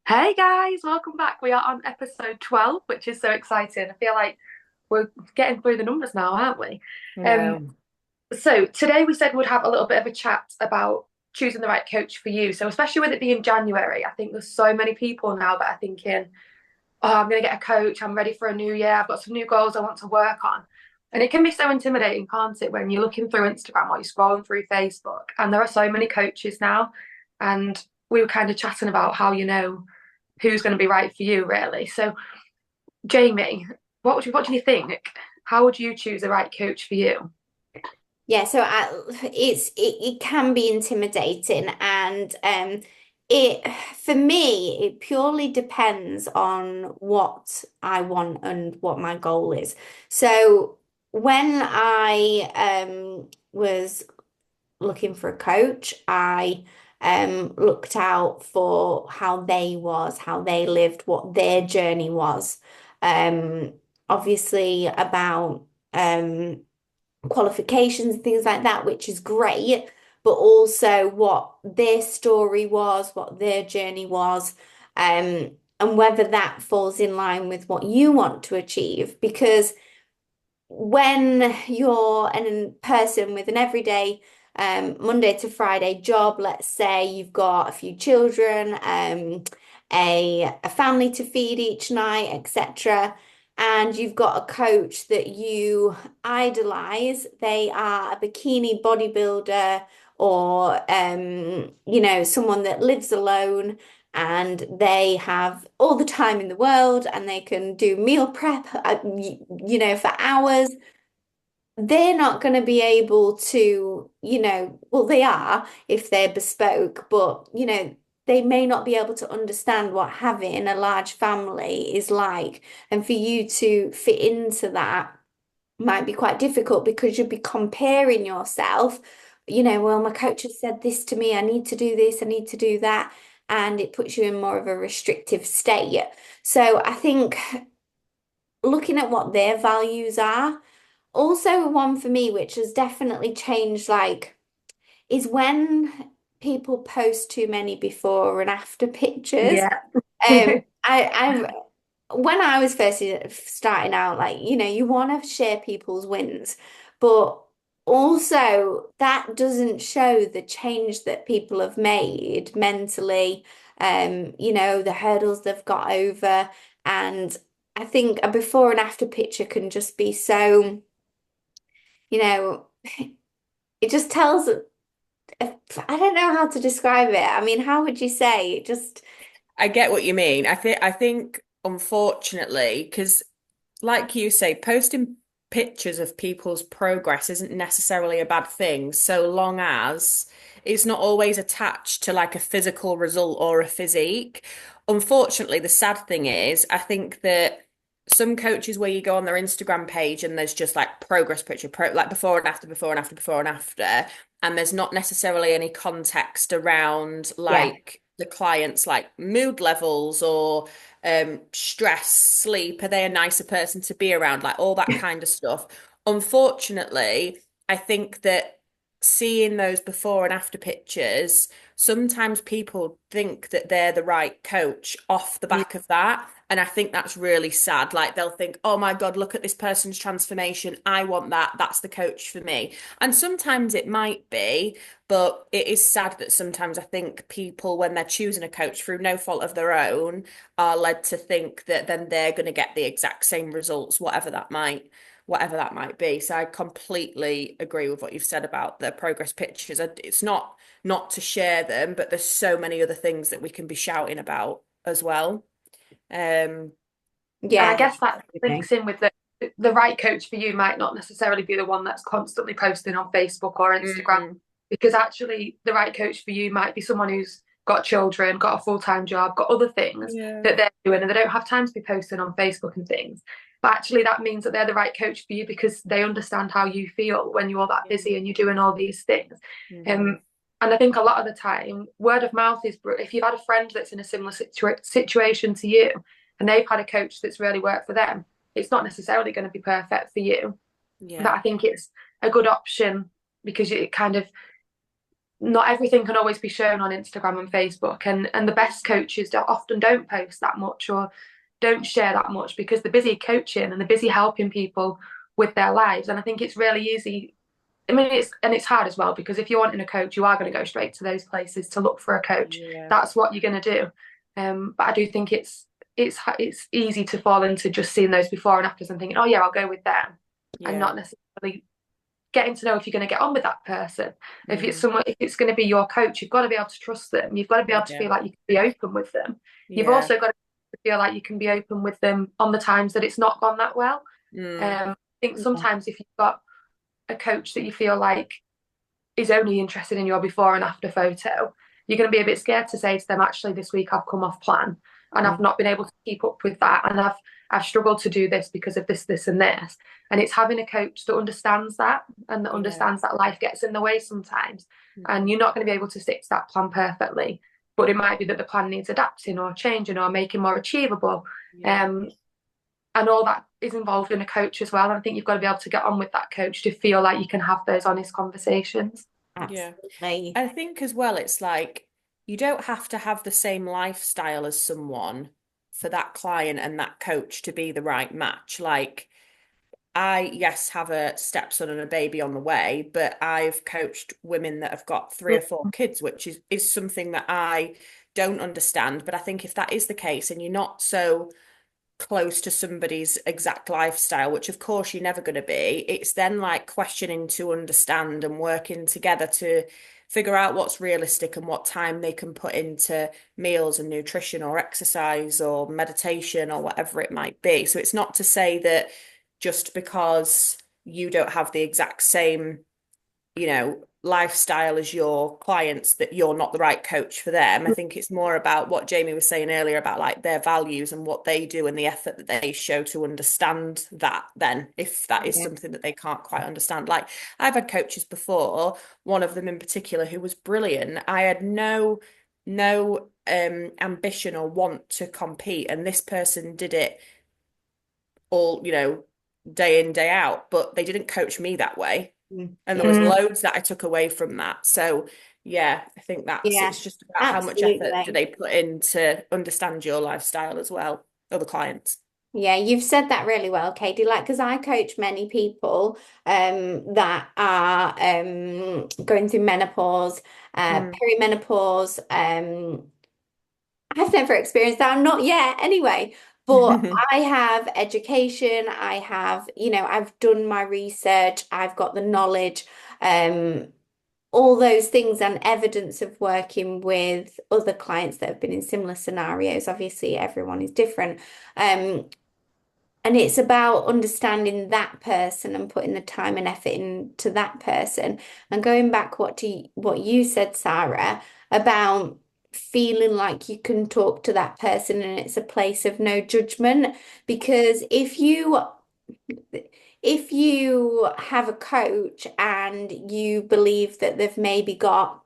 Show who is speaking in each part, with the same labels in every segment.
Speaker 1: Hey guys, welcome back. We are on episode 12, which is so exciting. I feel like we're getting through the numbers now, aren't we? Um,
Speaker 2: No.
Speaker 1: so today we said we'd have a little bit of a chat about choosing the right coach for you. So especially with it being January, I think there's so many people now that are thinking, oh, I'm gonna get a coach, I'm ready for a new year, I've got some new goals I want to work on. And it can be so intimidating, can't it, when you're looking through Instagram or you're scrolling through Facebook, and there are so many coaches now. And we were kind of chatting about how who's going to be right for you, really. So, Jamie, what do you think? How would you choose the right coach for you?
Speaker 2: Yeah, so it can be intimidating, and it for me it purely depends on what I want and what my goal is. So when I was looking for a coach, I looked out for how they lived, what their journey was. Um, Obviously about qualifications and things like that, which is great, but also what their story was, what their journey was, and whether that falls in line with what you want to achieve. Because when you're a person with an everyday Monday to Friday job, let's say you've got a few children, a family to feed each night, etc., and you've got a coach that you idolize, they are a bikini bodybuilder or someone that lives alone and they have all the time in the world and they can do meal prep, for hours. They're not going to be able to, well, they are if they're bespoke, but, they may not be able to understand what having a large family is like. And for you to fit into that might be quite difficult because you'll be comparing yourself, well, my coach has said this to me, I need to do this, I need to do that. And it puts you in more of a restrictive state. So I think looking at what their values are, also one for me, which has definitely changed, like, is when people post too many before and after pictures.
Speaker 1: Yeah.
Speaker 2: I when I was first starting out, like, you want to share people's wins, but also that doesn't show the change that people have made mentally, the hurdles they've got over. And I think a before and after picture can just be so, you know, it just tells, I don't know how to describe it. I mean, how would you say? It just,
Speaker 1: Yeah.
Speaker 2: I
Speaker 1: I get what you mean. I think unfortunately, because like you say, posting pictures of people's progress isn't necessarily a bad thing, so long as it's not always attached to like a physical result or a physique. Unfortunately, the sad thing is, I think that some coaches where you go on their Instagram page and there's just like progress picture, like before and after, before and after, before and after, and there's not necessarily any context around
Speaker 2: yeah.
Speaker 1: like the client's like mood levels or stress, sleep, are they a nicer person to be around, like all that kind of stuff. Unfortunately, I think that seeing those before and after pictures, sometimes people think that they're the right coach off the
Speaker 2: Mm.
Speaker 1: back of that. And I think that's really sad. Like they'll think, oh my God, look at this person's transformation. I want that. That's the coach for me. And sometimes it might be, but it is sad that sometimes I think people, when they're choosing a coach through no fault of their own, are led to think that then they're going to get the exact same results, whatever that might be. So I completely agree with what you've said about the progress pictures. It's not to share them, but there's so many other things that we can be shouting about as well. Um, and I
Speaker 2: Yeah.
Speaker 1: guess that links in with the right coach for you might not necessarily be the one that's constantly posting on Facebook or Instagram,
Speaker 2: Mm.
Speaker 1: because actually the right coach for you might be someone who's got children, got a full-time job, got other things
Speaker 2: Yeah.
Speaker 1: that they're doing, and they don't have time to be posting on Facebook and things. But actually, that means that they're the right coach for you because they understand how you feel when you're that busy and you're doing all these things.
Speaker 2: Mm-hmm.
Speaker 1: Um, and I think a lot of the time, word of mouth is if you've had a friend that's in a similar situation to you, and they've had a coach that's really worked for them, it's not necessarily going to be perfect for you. But
Speaker 2: Yeah.
Speaker 1: I think it's a good option because it kind of
Speaker 3: not everything can always be shown on Instagram and Facebook, and the best coaches often don't post that much or don't share that much because they're busy coaching and they're busy helping people with their lives. And I think it's really easy. I mean, it's hard as well because if you're wanting a coach, you are going to go straight to those places to look for a coach.
Speaker 1: Yeah.
Speaker 3: That's what you're going to do. But I do think it's easy to fall into just seeing those before and afters and thinking, oh yeah, I'll go with them, and not necessarily getting to know if you're going to get on with that person. If it's someone, if it's going to be your coach, you've got to be able to trust them. You've got to be able to feel like you can be open with them. You've also got to feel like you can be open with them on the times that it's not gone that well. I think sometimes if you've got a coach that you feel like is only interested in your before and after photo, you're going to be a bit scared to say to them, actually, this week I've come off plan and I've not been able to keep up with that, and I've struggled to do this because of this, and this. And it's having a coach that understands that and that understands that life gets in the way sometimes, and you're not going to be able to stick to that plan perfectly. But it might be that the plan needs adapting or changing or making more achievable. And all that is involved in a coach as well. And I think you've got to be able to get on with that coach to feel like you can have those honest conversations.
Speaker 2: Absolutely.
Speaker 1: I think as well, it's like you don't have to have the same lifestyle as someone for that client and that coach to be the right match. Like, I, yes, have a stepson and a baby on the way, but I've coached women that have got 3 or 4 kids, which is something that I don't understand. But I think if that is the case and you're not so close to somebody's exact lifestyle, which of course you're never going to be, it's then like questioning to understand and working together to figure out what's realistic and what time they can put into meals and nutrition or exercise or meditation or whatever it might be. So it's not to say that just because you don't have the exact same, lifestyle as your clients that you're not the right coach for them. I think it's more about what Jamie was saying earlier about like their values and what they do and the effort that they show to understand that, then if that is something that they can't quite understand. Like, I've had coaches before, one of them in particular who was brilliant. I had no ambition or want to compete, and this person did it all, day in, day out, but they didn't coach me that way. And there was loads that I took away from that. So yeah, I think it's just about how much effort do they put in to understand your lifestyle as well, other clients.
Speaker 2: Yeah, you've said that really well, Katie. Like, because I coach many people that are going through menopause, perimenopause. I've never experienced that. I'm not yet anyway. But I have education. I have, I've done my research. I've got the knowledge, all those things and evidence of working with other clients that have been in similar scenarios. Obviously, everyone is different. And it's about understanding that person and putting the time and effort into that person. And going back what you said, Sarah, about feeling like you can talk to that person and it's a place of no judgment. Because if you have a coach and you believe that they've maybe got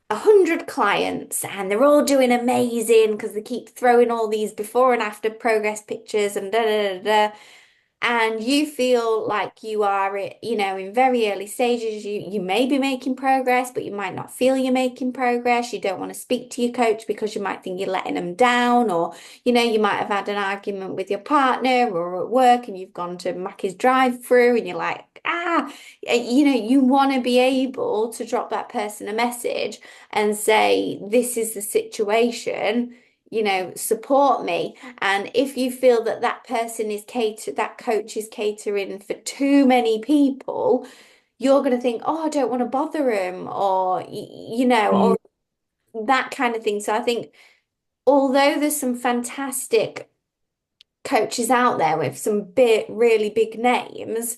Speaker 2: 100 clients and they're all doing amazing because they keep throwing all these before and after progress pictures and da da da da, and you feel like you are, in very early stages, you may be making progress, but you might not feel you're making progress. You don't want to speak to your coach because you might think you're letting them down, or, you might have had an argument with your partner or at work and you've gone to Mackey's drive-through and you're like, you want to be able to drop that person a message and say, this is the situation, support me. And if you feel that that coach is catering for too many people, you're going to think, oh, I don't want to bother him, or, or that kind of thing. So I think although there's some fantastic coaches out there with some really big names,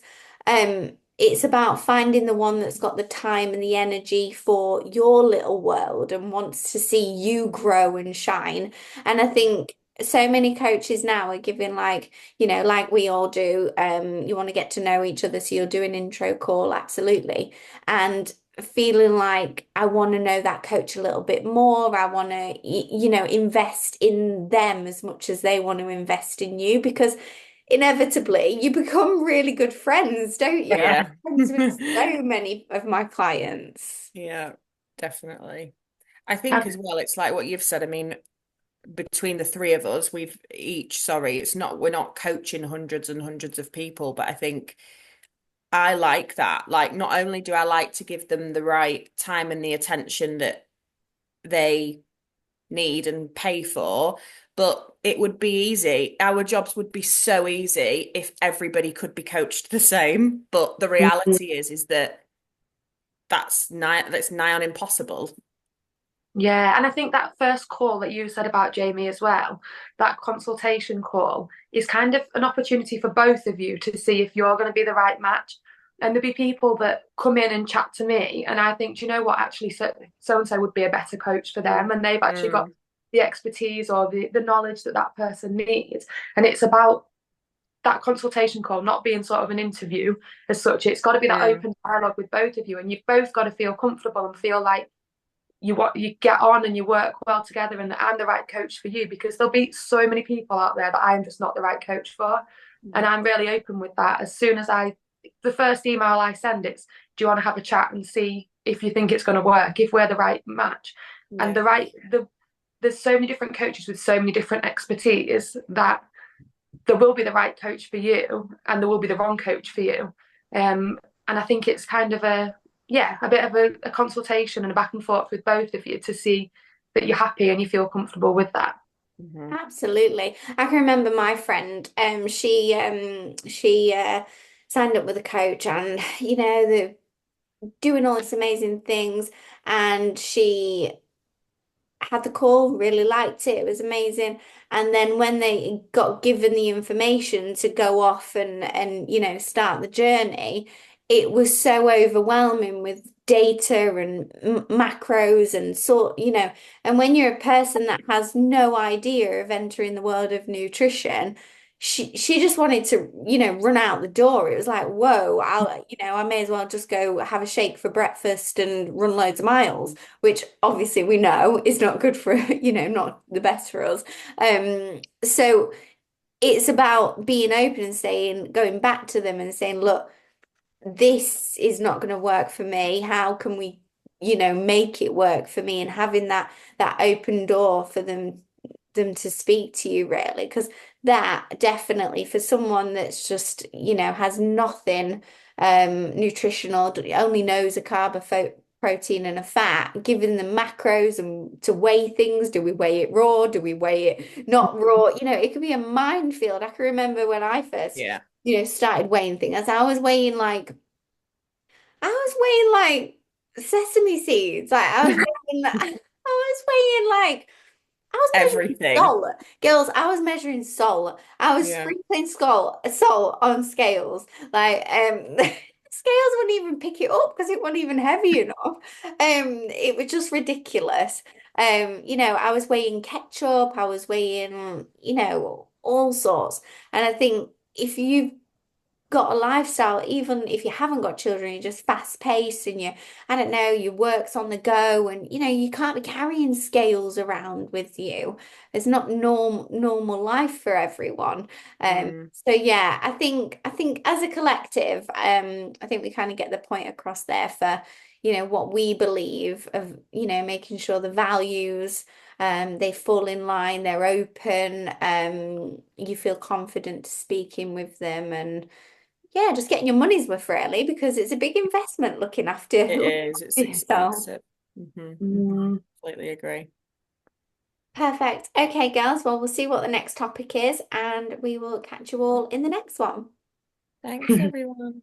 Speaker 2: it's about finding the one that's got the time and the energy for your little world and wants to see you grow and shine. And I think so many coaches now are giving, like, like we all do, you want to get to know each other, so you'll do an intro call, absolutely. And feeling like I want to know that coach a little bit more. I want to, invest in them as much as they want to invest in you, because inevitably you become really good friends, don't you?
Speaker 1: Yeah.
Speaker 2: I'm friends with so many of my clients.
Speaker 1: Yeah, definitely. I think
Speaker 3: Um,
Speaker 1: as well, it's like what you've said. I mean, between the three of us, we've each, sorry, it's not, we're not coaching hundreds and hundreds of people, but I think I like that. Like, not only do I like to give them the right time and the attention that they need and pay for, but it would be easy. Our jobs would be so easy if everybody could be coached the same. But the reality is that that's nigh on impossible.
Speaker 3: Yeah, and I think that first call that you said about Jamie as well, that consultation call is kind of an opportunity for both of you to see if you're going to be the right match. And there'll be people that come in and chat to me, and I think, do you know what, actually, so and so would be a better coach for them, and they've actually got
Speaker 1: Mm,
Speaker 3: the expertise or the knowledge that that person needs. And it's about that consultation call not being sort of an interview as such. It's got to be that
Speaker 1: mm,
Speaker 3: open dialogue with both of you, and you've both got to feel comfortable and feel like you get on and you work well together, and I'm the right coach for you, because there'll be so many people out there that I'm just not the right coach for. And I'm really open with that. As soon as the first email I send, it's, do you want to have a chat and see if you think it's going to work, if we're the right match? And
Speaker 1: yeah.
Speaker 3: there's so many different coaches with so many different expertise that there will be the right coach for you and there will be the wrong coach for you. And I think it's kind of a bit of a consultation and a back and forth with both of you to see that you're happy and you feel comfortable with that.
Speaker 1: Mhm.
Speaker 2: Absolutely. I can remember my friend, she signed up with a coach, and they're doing all these amazing things, and she had the call, really liked it, it was amazing. And then when they got given the information to go off and start the journey, it was so overwhelming with data and macros and and when you're a person that has no idea of entering the world of nutrition, she just wanted to, run out the door. It was like, whoa, I may as well just go have a shake for breakfast and run loads of miles, which obviously we know is not good for, not the best for us. So it's about being open and going back to them and saying, look, this is not going to work for me. How can we, make it work for me? And having that open door for them to speak to you, really, because that definitely, for someone that's just, has nothing nutritional, only knows a carb, protein and a fat, giving them macros and to weigh things. Do we weigh it raw? Do we weigh it not raw? It could be a minefield. I can remember when I first,
Speaker 1: Yeah.
Speaker 2: started weighing things. As I was weighing like sesame seeds. Like I was measuring
Speaker 1: Everything.
Speaker 2: salt. Girls, I was measuring salt. I was
Speaker 1: Yeah.
Speaker 2: sprinkling salt on scales. Like, scales wouldn't even pick it up because it wasn't even heavy enough. It was just ridiculous. I was weighing ketchup, I was weighing, all sorts. And I think if you've got a lifestyle, even if you haven't got children, you're just fast paced and I don't know, your work's on the go, and you can't be carrying scales around with you. It's not normal life for everyone.
Speaker 1: Mm.
Speaker 2: So yeah, I think as a collective, I think we kind of get the point across there for, what we believe of, making sure the values they fall in line, they're open, you feel confident speaking with them, and yeah, just getting your money's worth, really, because it's a big investment looking after
Speaker 1: It is. It's
Speaker 2: yourself.
Speaker 1: expensive. Hmm.
Speaker 3: Mm.
Speaker 1: Completely agree.
Speaker 2: Perfect. Okay, girls. Well, we'll see what the next topic is, and we will catch you all in the next one.
Speaker 1: Thanks, everyone.